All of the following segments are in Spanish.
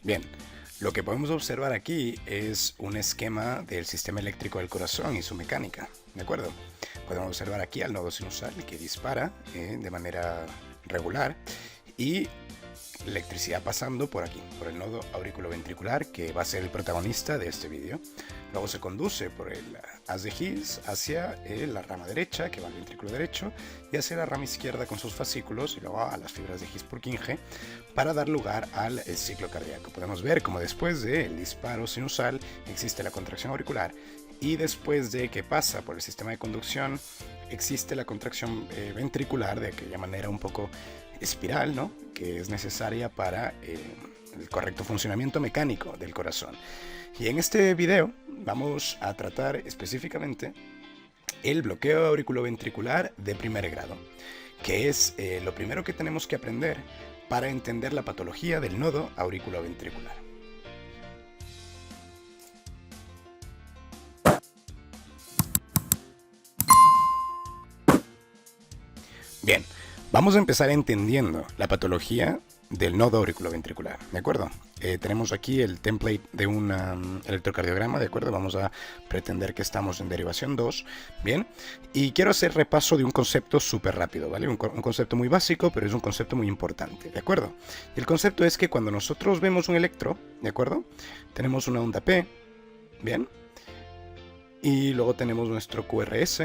Bien, lo que podemos observar aquí es un esquema del sistema eléctrico del corazón y su mecánica, ¿de acuerdo? Podemos observar aquí al nodo sinusal que dispara de manera regular y electricidad pasando por aquí, por el nodo auriculoventricular, que va a ser el protagonista de este vídeo. Luego se conduce por el haz de His hacia la rama derecha, que va al ventrículo derecho, y hacia la rama izquierda con sus fascículos, y luego a las fibras de His-Purkinje, para dar lugar al ciclo cardíaco. Podemos ver como después del disparo sinusal existe la contracción auricular, y después de que pasa por el sistema de conducción existe la contracción ventricular de aquella manera un poco espiral, ¿no? Que es necesaria para el correcto funcionamiento mecánico del corazón. Y en este video vamos a tratar específicamente el bloqueo auriculoventricular de primer grado, que es lo primero que tenemos que aprender para entender la patología del nodo auriculoventricular. Bien, vamos a empezar entendiendo la patología del nodo auriculoventricular, ¿de acuerdo? Tenemos aquí el template de un electrocardiograma, ¿de acuerdo? Vamos a pretender que estamos en derivación 2, ¿bien? Y quiero hacer repaso de un concepto súper rápido, ¿vale? Un concepto muy básico, pero es un concepto muy importante, ¿de acuerdo? Y el concepto es que cuando nosotros vemos un electro, ¿de acuerdo? Tenemos una onda P, ¿bien? Y luego tenemos nuestro QRS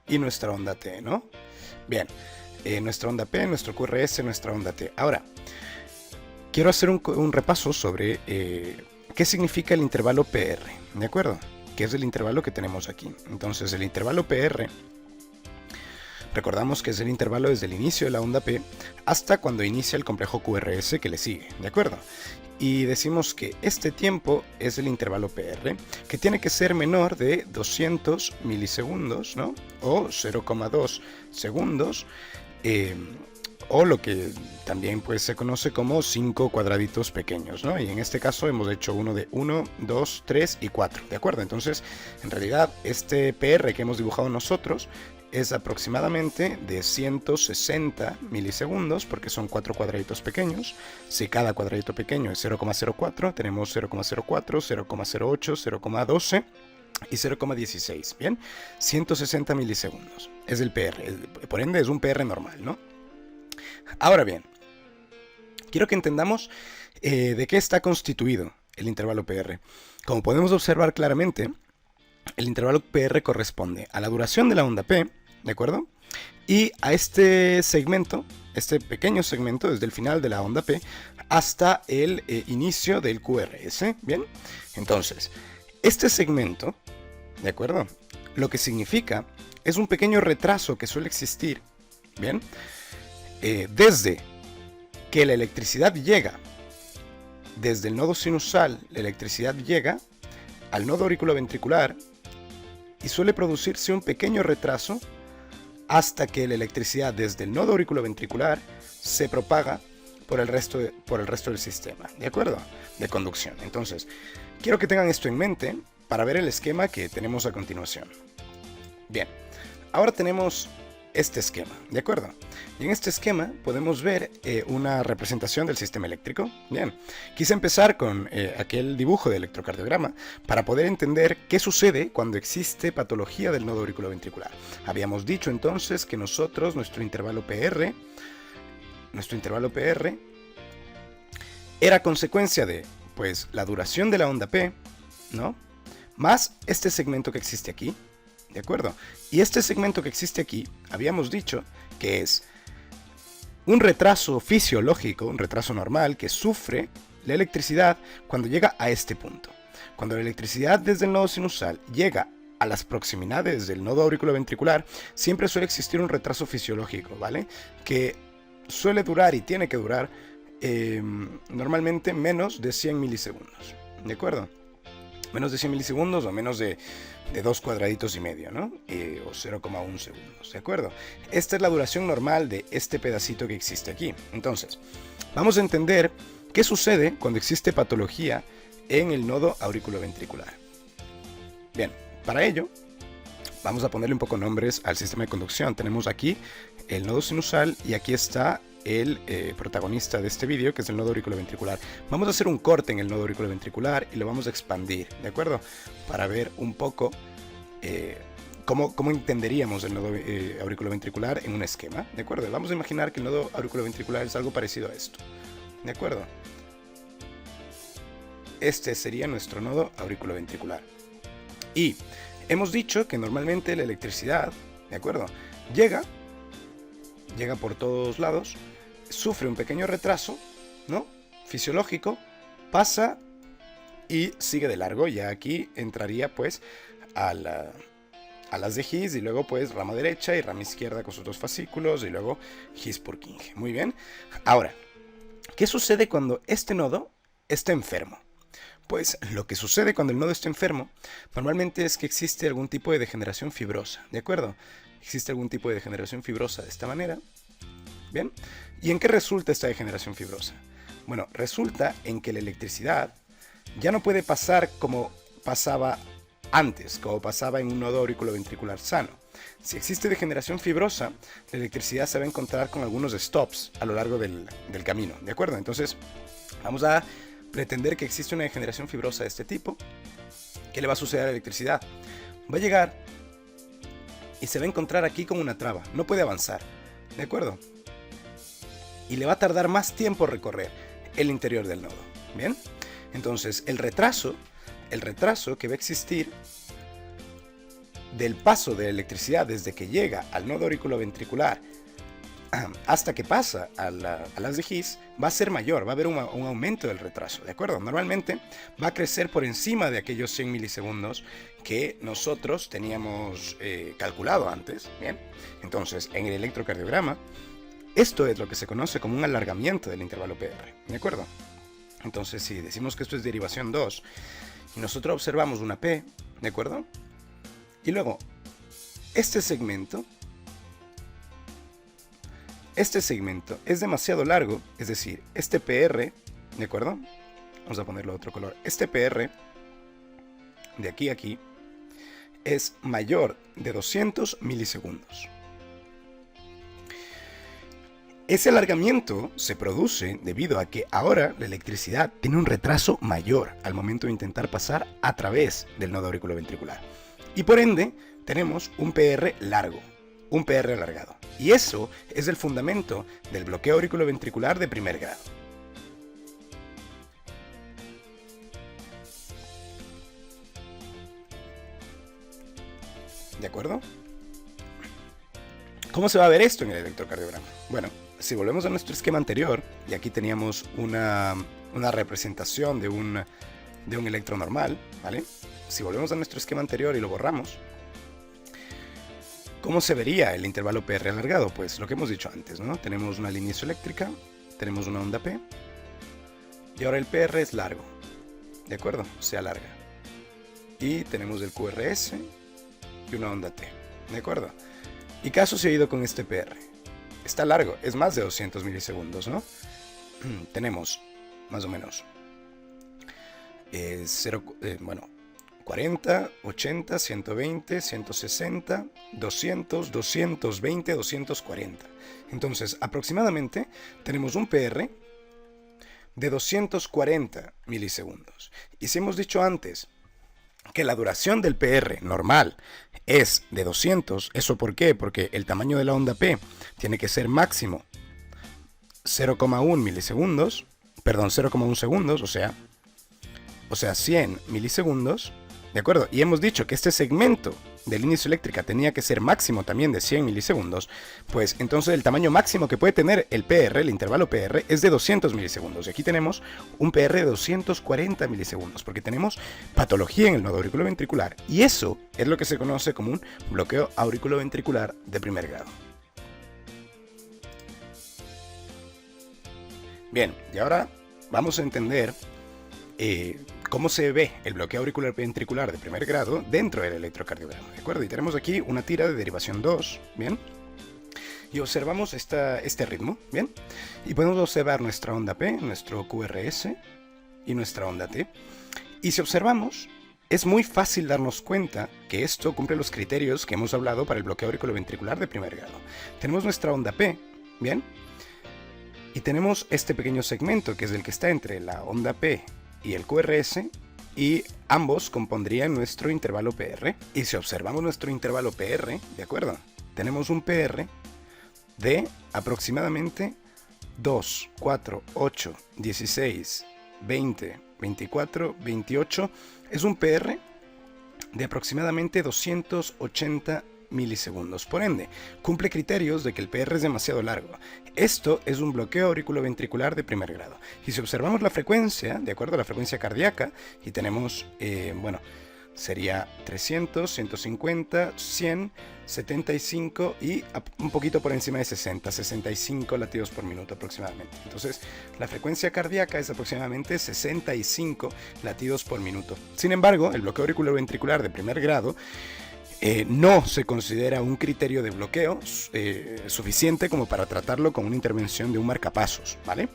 y nuestra onda T, ¿no? Bien, nuestra onda P, nuestro QRS, nuestra onda T. Ahora, quiero hacer un repaso sobre qué significa el intervalo PR, ¿de acuerdo? Que es el intervalo que tenemos aquí. Entonces, el intervalo PR, recordamos que es el intervalo desde el inicio de la onda P hasta cuando inicia el complejo QRS que le sigue, ¿de acuerdo? Y decimos que este tiempo es el intervalo PR, que tiene que ser menor de 200 milisegundos, ¿no? O 0,2 segundos, o lo que también pues, se conoce como 5 cuadraditos pequeños, ¿no? Y en este caso hemos hecho uno de 1, 2, 3 y 4, ¿de acuerdo? Entonces, en realidad, este PR que hemos dibujado nosotros es aproximadamente de 160 milisegundos, porque son 4 cuadraditos pequeños. Si cada cuadradito pequeño es 0,04, tenemos 0,04, 0,08, 0,12 y 0,16, ¿bien? 160 milisegundos es el PR, por ende es un PR normal, ¿no? Ahora bien, quiero que entendamos de qué está constituido el intervalo PR. Como podemos observar claramente, el intervalo PR corresponde a la duración de la onda P, ¿de acuerdo? Y a este segmento, este pequeño segmento, desde el final de la onda P hasta el inicio del QRS, ¿bien? Entonces, este segmento, ¿de acuerdo? Lo que significa es un pequeño retraso que suele existir, ¿bien? Desde que la electricidad llega, desde el nodo sinusal, la electricidad llega al nodo auriculoventricular y suele producirse un pequeño retraso hasta que la electricidad desde el nodo auriculoventricular se propaga por el resto del sistema, ¿de acuerdo? De conducción. Entonces, quiero que tengan esto en mente para ver el esquema que tenemos a continuación. Bien, ahora tenemos este esquema, ¿de acuerdo? Y en este esquema podemos ver una representación del sistema eléctrico. Bien, quise empezar con aquel dibujo de electrocardiograma para poder entender qué sucede cuando existe patología del nodo auriculoventricular. Habíamos dicho entonces que nuestro intervalo PR era consecuencia de, pues, la duración de la onda P, ¿no? Más este segmento que existe aquí, ¿de acuerdo? Y este segmento que existe aquí, habíamos dicho que es un retraso fisiológico, un retraso normal que sufre la electricidad cuando llega a este punto. Cuando la electricidad desde el nodo sinusal llega a las proximidades del nodo auriculoventricular, siempre suele existir un retraso fisiológico, ¿vale? Que suele durar y tiene que durar normalmente menos de 100 milisegundos, ¿de acuerdo? Menos de 100 milisegundos o menos de 2 cuadraditos y medio, ¿no? O 0,1 segundos, ¿de acuerdo? Esta es la duración normal de este pedacito que existe aquí. Entonces, vamos a entender qué sucede cuando existe patología en el nodo auriculoventricular. Bien, para ello, vamos a ponerle un poco nombres al sistema de conducción. Tenemos aquí el nodo sinusal y aquí está el protagonista de este vídeo, que es el nodo auriculoventricular. Vamos a hacer un corte en el nodo auriculoventricular y lo vamos a expandir, ¿de acuerdo? Para ver un poco cómo entenderíamos el nodo auriculoventricular en un esquema, ¿de acuerdo? Vamos a imaginar que el nodo auriculoventricular es algo parecido a esto, ¿de acuerdo? Este sería nuestro nodo auriculoventricular. Y hemos dicho que normalmente la electricidad, ¿de acuerdo?, llega por todos lados, sufre un pequeño retraso, ¿no?, fisiológico, pasa y sigue de largo. Ya aquí entraría pues a las de His, y luego pues rama derecha y rama izquierda con sus dos fascículos, y luego His-Purkinje. Muy bien. Ahora, ¿qué sucede cuando este nodo está enfermo? Pues lo que sucede cuando el nodo está enfermo normalmente es que existe algún tipo de degeneración fibrosa, ¿de acuerdo? Existe algún tipo de degeneración fibrosa de esta manera. ¿Bien? ¿Y en qué resulta esta degeneración fibrosa? Bueno, resulta en que la electricidad ya no puede pasar como pasaba antes, como pasaba en un nodo auriculoventricular sano. Si existe degeneración fibrosa, la electricidad se va a encontrar con algunos stops a lo largo del camino, ¿de acuerdo? Entonces, vamos a pretender que existe una degeneración fibrosa de este tipo. ¿Qué le va a suceder a la electricidad? Va a llegar y se va a encontrar aquí con una traba, no puede avanzar, ¿de acuerdo? Y le va a tardar más tiempo recorrer el interior del nodo, ¿bien? Entonces, el retraso que va a existir del paso de la electricidad desde que llega al nodo auriculoventricular hasta que pasa a las de His va a ser mayor, va a haber un aumento del retraso, ¿de acuerdo? Normalmente va a crecer por encima de aquellos 100 milisegundos que nosotros teníamos calculado antes, ¿bien? Entonces, en el electrocardiograma, esto es lo que se conoce como un alargamiento del intervalo PR, ¿de acuerdo? Entonces, si decimos que esto es derivación 2 y nosotros observamos una P, ¿de acuerdo? Y luego, este segmento es demasiado largo, es decir, este PR, ¿de acuerdo? Vamos a ponerlo de otro color. Este PR, de aquí a aquí, es mayor de 200 milisegundos. Ese alargamiento se produce debido a que ahora la electricidad tiene un retraso mayor al momento de intentar pasar a través del nodo auriculoventricular. Y por ende, tenemos un PR largo, un PR alargado. Y eso es el fundamento del bloqueo auriculoventricular de primer grado. ¿De acuerdo? ¿Cómo se va a ver esto en el electrocardiograma? Bueno, si volvemos a nuestro esquema anterior, y aquí teníamos una representación de un electro normal, ¿vale? Si volvemos a nuestro esquema anterior y lo borramos, ¿cómo se vería el intervalo PR alargado? Pues lo que hemos dicho antes, ¿no? Tenemos una línea isoeléctrica, tenemos una onda P, y ahora el PR es largo, ¿de acuerdo? Se alarga. Y tenemos el QRS y una onda T, ¿de acuerdo? ¿Y qué ha sucedido con este PR? Está largo, es más de 200 milisegundos, ¿no? Tenemos más o menos 40, 80, 120, 160, 200, 220, 240. Entonces, aproximadamente tenemos un PR de 240 milisegundos. Y si hemos dicho antes que la duración del PR normal es de 200, ¿eso por qué? Porque el tamaño de la onda P tiene que ser máximo 0,1 milisegundos, perdón, 0,1 segundos, o sea 100 milisegundos, ¿de acuerdo? Y hemos dicho que este segmento de línea isoeléctrica tenía que ser máximo también de 100 milisegundos, pues entonces el tamaño máximo que puede tener el PR, el intervalo PR, es de 200 milisegundos. Y aquí tenemos un PR de 240 milisegundos, porque tenemos patología en el nodo auriculoventricular. Y eso es lo que se conoce como un bloqueo auriculoventricular de primer grado. Bien, y ahora vamos a entender cómo se ve el bloqueo auriculoventricular de primer grado dentro del electrocardiograma, ¿de acuerdo? Y tenemos aquí una tira de derivación 2, ¿bien? Y observamos este ritmo, ¿bien? Y podemos observar nuestra onda P, nuestro QRS y nuestra onda T. Y si observamos, es muy fácil darnos cuenta que esto cumple los criterios que hemos hablado para el bloqueo auriculoventricular de primer grado. Tenemos nuestra onda P, ¿bien? Y tenemos este pequeño segmento que es el que está entre la onda P y el QRS, y ambos compondrían nuestro intervalo PR. Y si observamos nuestro intervalo PR, ¿de acuerdo? Tenemos un PR de aproximadamente 2, 4, 8, 16, 20, 24, 28. Es un PR de aproximadamente 280 milisegundos. Por ende, cumple criterios de que el PR es demasiado largo. Esto es un bloqueo auriculoventricular de primer grado. Y si observamos la frecuencia, de acuerdo a la frecuencia cardíaca, y tenemos, sería 300, 150, 100, 75 y un poquito por encima de 60, 65 latidos por minuto aproximadamente. Entonces, la frecuencia cardíaca es aproximadamente 65 latidos por minuto. Sin embargo, el bloqueo auriculoventricular de primer grado no se considera un criterio de bloqueo suficiente como para tratarlo con una intervención de un marcapasos, ¿vale?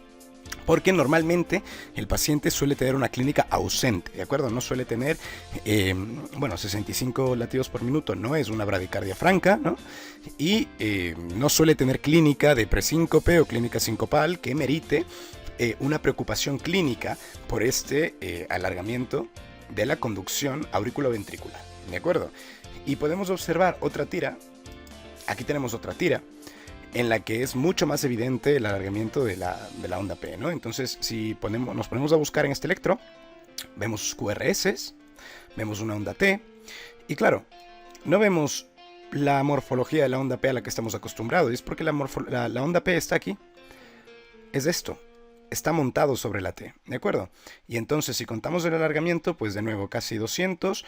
Porque normalmente el paciente suele tener una clínica ausente, ¿de acuerdo? No suele tener, 65 latidos por minuto no es una bradicardia franca, ¿no? Y no suele tener clínica de presíncope o clínica sincopal que merite una preocupación clínica por este alargamiento de la conducción auriculoventricular, ¿de acuerdo? Y podemos observar otra tira, aquí tenemos otra tira, en la que es mucho más evidente el alargamiento de la onda P, ¿no? Entonces, si nos ponemos a buscar en este electro, vemos QRS, vemos una onda T, y claro, no vemos la morfología de la onda P a la que estamos acostumbrados, y es porque la onda P está aquí, es esto, está montado sobre la T, ¿de acuerdo? Y entonces, si contamos el alargamiento, pues de nuevo, casi 200,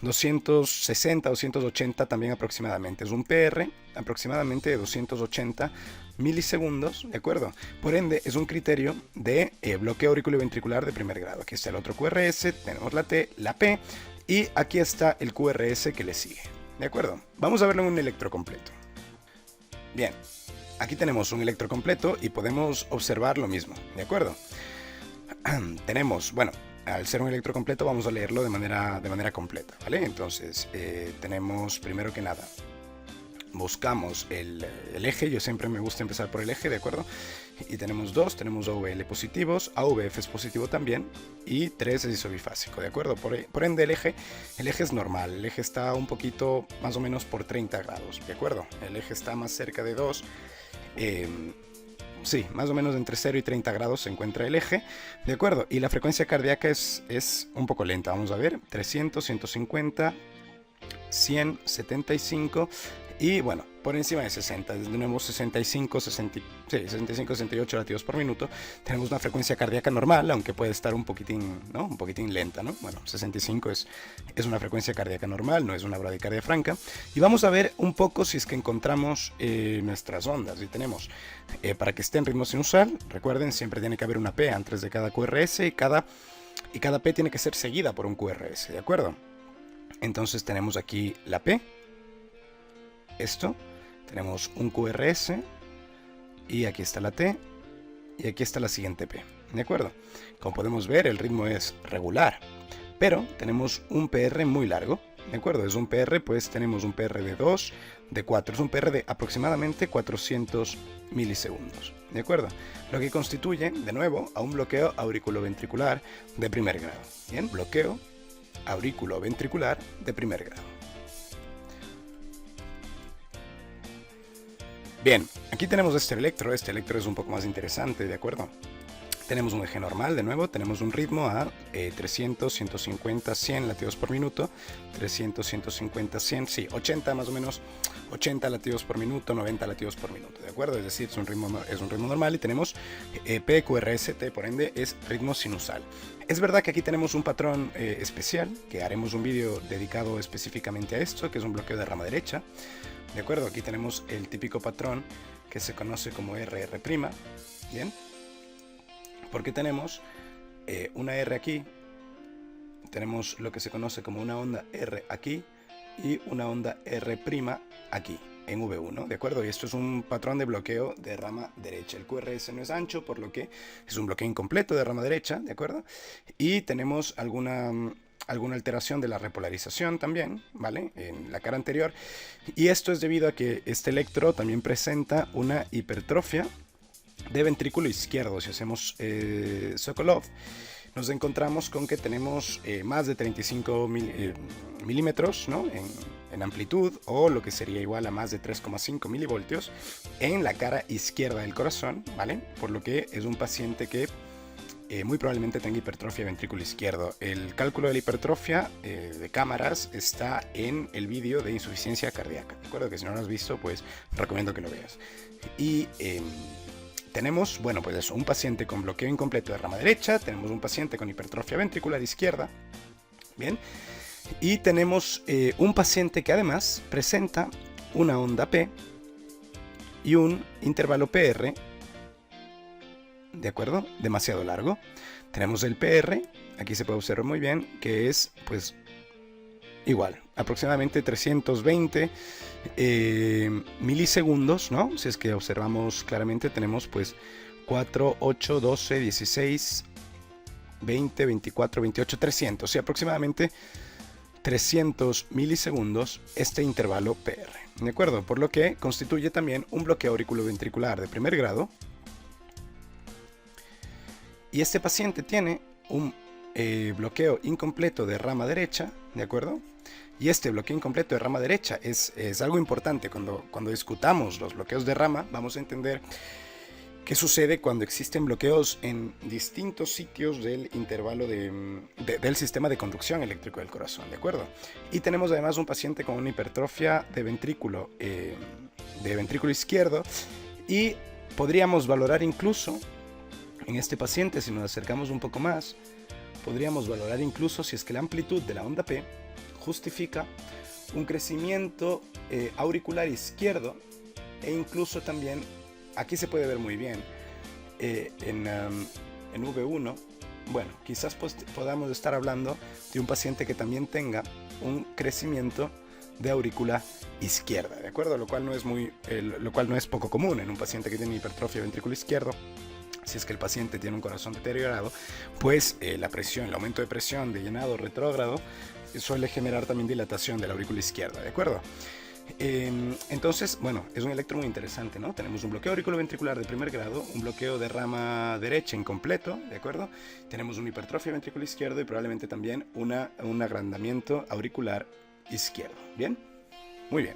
260, 280 también aproximadamente. Es un PR aproximadamente de 280 milisegundos, ¿de acuerdo? Por ende, es un criterio de bloqueo auriculoventricular de primer grado. Aquí está el otro QRS, tenemos la T, la P, y aquí está el QRS que le sigue, ¿de acuerdo? Vamos a verlo en un electro completo. Bien, aquí tenemos un electro completo y podemos observar lo mismo, ¿de acuerdo? Tenemos, bueno, al ser un electro completo vamos a leerlo de manera completa, ¿vale? Entonces, tenemos primero que nada, buscamos el eje, yo siempre me gusta empezar por el eje, ¿de acuerdo? Y tenemos tenemos AVL positivos, AVF es positivo también, y 3 es isobifásico, ¿de acuerdo? Por ende el eje es normal, el eje está un poquito más o menos por 30 grados, ¿de acuerdo? El eje está más cerca de 2, sí, más o menos entre 0 y 30 grados se encuentra el eje, ¿de acuerdo? Y la frecuencia cardíaca es un poco lenta, vamos a ver, 300, 150, 100, 75 y bueno, por encima de 60, tenemos 65, 68 latidos por minuto, tenemos una frecuencia cardíaca normal, aunque puede estar un poquitín, ¿no? Un poquitín lenta, ¿no? Bueno, 65 es una frecuencia cardíaca normal, no es una bradicardia franca, y vamos a ver un poco si es que encontramos nuestras ondas, y tenemos, para que esté en ritmo sinusal, recuerden, siempre tiene que haber una P antes de cada QRS, y cada P tiene que ser seguida por un QRS, ¿de acuerdo? Entonces tenemos aquí la P, esto, tenemos un QRS, y aquí está la T, y aquí está la siguiente P, ¿de acuerdo? Como podemos ver, el ritmo es regular, pero tenemos un PR muy largo, ¿de acuerdo? Es un PR, pues tenemos un PR de 2, de 4, es un PR de aproximadamente 400 milisegundos, ¿de acuerdo? Lo que constituye, de nuevo, a un bloqueo auriculoventricular de primer grado, ¿bien? Bloqueo auriculoventricular de primer grado. Bien, aquí tenemos este electro es un poco más interesante, ¿de acuerdo? Tenemos un eje normal, de nuevo, tenemos un ritmo a 300, 150, 100 latidos por minuto, 300, 150, 100, sí, 80 más o menos, 80 latidos por minuto, 90 latidos por minuto, ¿de acuerdo? Es decir, es un ritmo normal y tenemos PQRST, por ende es ritmo sinusal. Es verdad que aquí tenemos un patrón especial, que haremos un vídeo dedicado específicamente a esto, que es un bloqueo de rama derecha. De acuerdo, aquí tenemos el típico patrón que se conoce como RR', ¿bien? Porque tenemos una R aquí, tenemos lo que se conoce como una onda R aquí y una onda R' aquí, en V1, ¿de acuerdo? Y esto es un patrón de bloqueo de rama derecha. El QRS no es ancho, por lo que es un bloqueo incompleto de rama derecha, ¿de acuerdo? Y tenemos alguna alteración de la repolarización también, ¿vale? En la cara anterior. Y esto es debido a que este electro también presenta una hipertrofia de ventrículo izquierdo. Si hacemos Sokolov, nos encontramos con que tenemos más de 35 milímetros, ¿no? en amplitud, o lo que sería igual a más de 3,5 milivoltios en la cara izquierda del corazón, ¿vale? Por lo que es un paciente que muy probablemente tenga hipertrofia de ventrículo izquierdo. El cálculo de la hipertrofia de cámaras está en el vídeo de insuficiencia cardíaca. Recuerda que si no lo has visto, pues recomiendo que lo veas. Y tenemos, bueno, pues eso, un paciente con bloqueo incompleto de rama derecha, tenemos un paciente con hipertrofia ventricular izquierda, bien, y tenemos un paciente que además presenta una onda P y un intervalo PR, ¿de acuerdo? Demasiado largo. Tenemos el PR, aquí se puede observar muy bien, que es, pues, igual, aproximadamente 320 milisegundos, ¿no? Si es que observamos claramente, tenemos pues 4, 8, 12, 16, 20, 24, 28, 300, sí, aproximadamente 300 milisegundos este intervalo PR, ¿de acuerdo? Por lo que constituye también un bloqueo auriculoventricular de primer grado. Y este paciente tiene un bloqueo incompleto de rama derecha, ¿de acuerdo? Y este bloqueo incompleto de rama derecha es algo importante. Cuando discutamos los bloqueos de rama, vamos a entender qué sucede cuando existen bloqueos en distintos sitios del intervalo del sistema de conducción eléctrico del corazón, ¿de acuerdo? Y tenemos además un paciente con una hipertrofia de ventrículo izquierdo, y podríamos valorar incluso en este paciente, si nos acercamos un poco más, podríamos valorar incluso si es que la amplitud de la onda P justifica un crecimiento auricular izquierdo, e incluso también, aquí se puede ver muy bien, en V1, bueno, quizás podamos estar hablando de un paciente que también tenga un crecimiento de aurícula izquierda, ¿de acuerdo? Lo cual no es poco común en un paciente que tiene hipertrofia de ventrículo izquierdo. Si es que el paciente tiene un corazón deteriorado, pues la presión, el aumento de presión de llenado retrógrado suele generar también dilatación de la aurícula izquierda, ¿de acuerdo? Entonces, bueno, es un electro muy interesante, ¿no? Tenemos un bloqueo auriculoventricular de primer grado, un bloqueo de rama derecha incompleto, ¿de acuerdo? Tenemos una hipertrofia ventricular izquierdo y probablemente también un agrandamiento auricular izquierdo, ¿bien? Muy bien,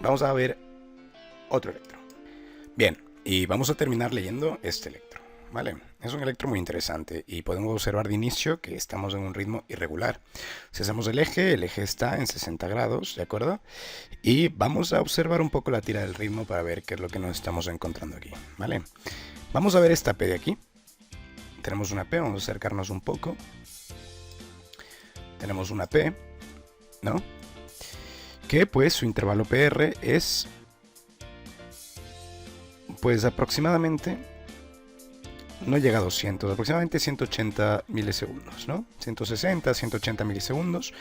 vamos a ver otro electro. Bien, y vamos a terminar leyendo este electro. Vale, es un electro muy interesante y podemos observar de inicio que estamos en un ritmo irregular. Si hacemos el eje está en 60 grados, ¿de acuerdo? Y vamos a observar un poco la tira del ritmo para ver qué es lo que nos estamos encontrando aquí, ¿vale? Vamos a ver esta P de aquí. Tenemos una P, vamos a acercarnos un poco. Tenemos una P, ¿no? Que pues su intervalo PR es pues aproximadamente, no llega a 200, aproximadamente 180 milisegundos, ¿no? 160, 180 milisegundos,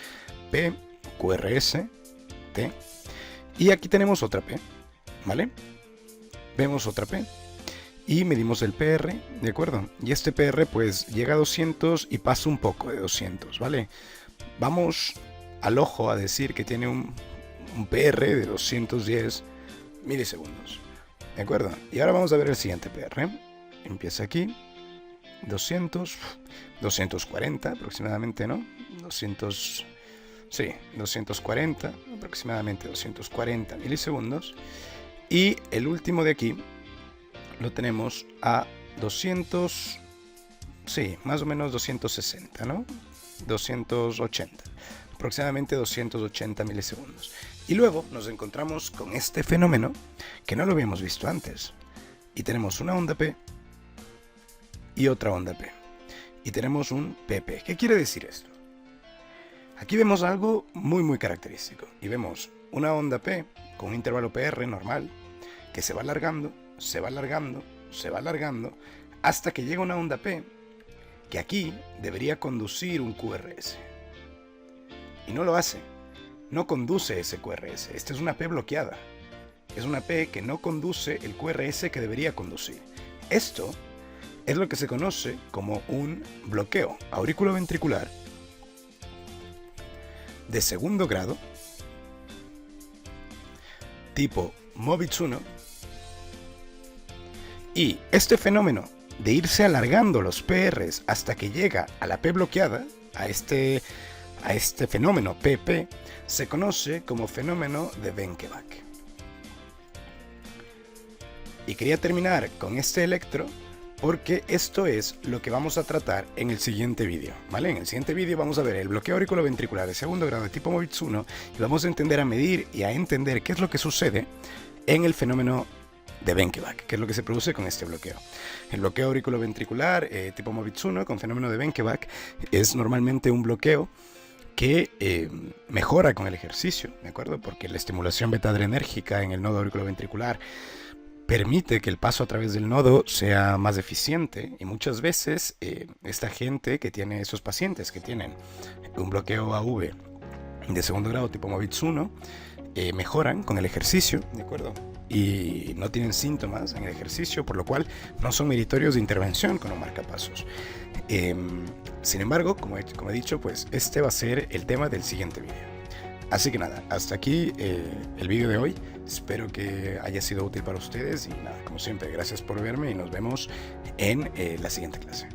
P, QRS, T. Y aquí tenemos otra P, ¿vale? Vemos otra P y medimos el PR, ¿de acuerdo? Y este PR pues llega a 200 y pasa un poco de 200, ¿vale? Vamos al ojo a decir que tiene un PR de 210 milisegundos, ¿de acuerdo? Y ahora vamos a ver el siguiente PR. Empieza aquí, 200, 240 aproximadamente, ¿no? 200, sí, 240, aproximadamente 240 milisegundos. Y el último de aquí lo tenemos a 200, sí, más o menos 260, ¿no? 280, aproximadamente 280 milisegundos. Y luego nos encontramos con este fenómeno que no lo habíamos visto antes. Y tenemos una onda P y otra onda P. Y tenemos un PP. ¿Qué quiere decir esto? Aquí vemos algo muy característico. Y vemos una onda P con un intervalo PR normal que se va alargando, se va alargando, se va alargando, hasta que llega una onda P que aquí debería conducir un QRS. Y no lo hace. No conduce ese QRS. Esta es una P bloqueada. Es una P que no conduce el QRS que debería conducir. Esto es lo que se conoce como un bloqueo auriculoventricular de segundo grado, tipo Movitz 1, Y este fenómeno de irse alargando los PRs hasta que llega a la P bloqueada, a este fenómeno PP, se conoce como fenómeno de Benkeback. Y quería terminar con este electro porque esto es lo que vamos a tratar en el siguiente vídeo, ¿vale? En el siguiente vídeo vamos a ver el bloqueo auriculoventricular de segundo grado de tipo Movitz 1 y vamos a entender, a medir y a entender qué es lo que sucede en el fenómeno de Benkeback, que es lo que se produce con este bloqueo. El bloqueo auriculoventricular tipo Movitz 1 con fenómeno de Benkeback es normalmente un bloqueo que mejora con el ejercicio, ¿de acuerdo? Porque la estimulación beta-adrenérgica en el nodo auriculoventricular permite que el paso a través del nodo sea más eficiente, y muchas veces esta gente que tiene, esos pacientes que tienen un bloqueo AV de segundo grado tipo Movitz 1 mejoran con el ejercicio, ¿de acuerdo? Y no tienen síntomas en el ejercicio, por lo cual no son meritorios de intervención con un marcapasos. Sin embargo, como he dicho, pues este va a ser el tema del siguiente vídeo. Así que nada, hasta aquí el vídeo de hoy. Espero que haya sido útil para ustedes y nada, como siempre, gracias por verme y nos vemos en la siguiente clase.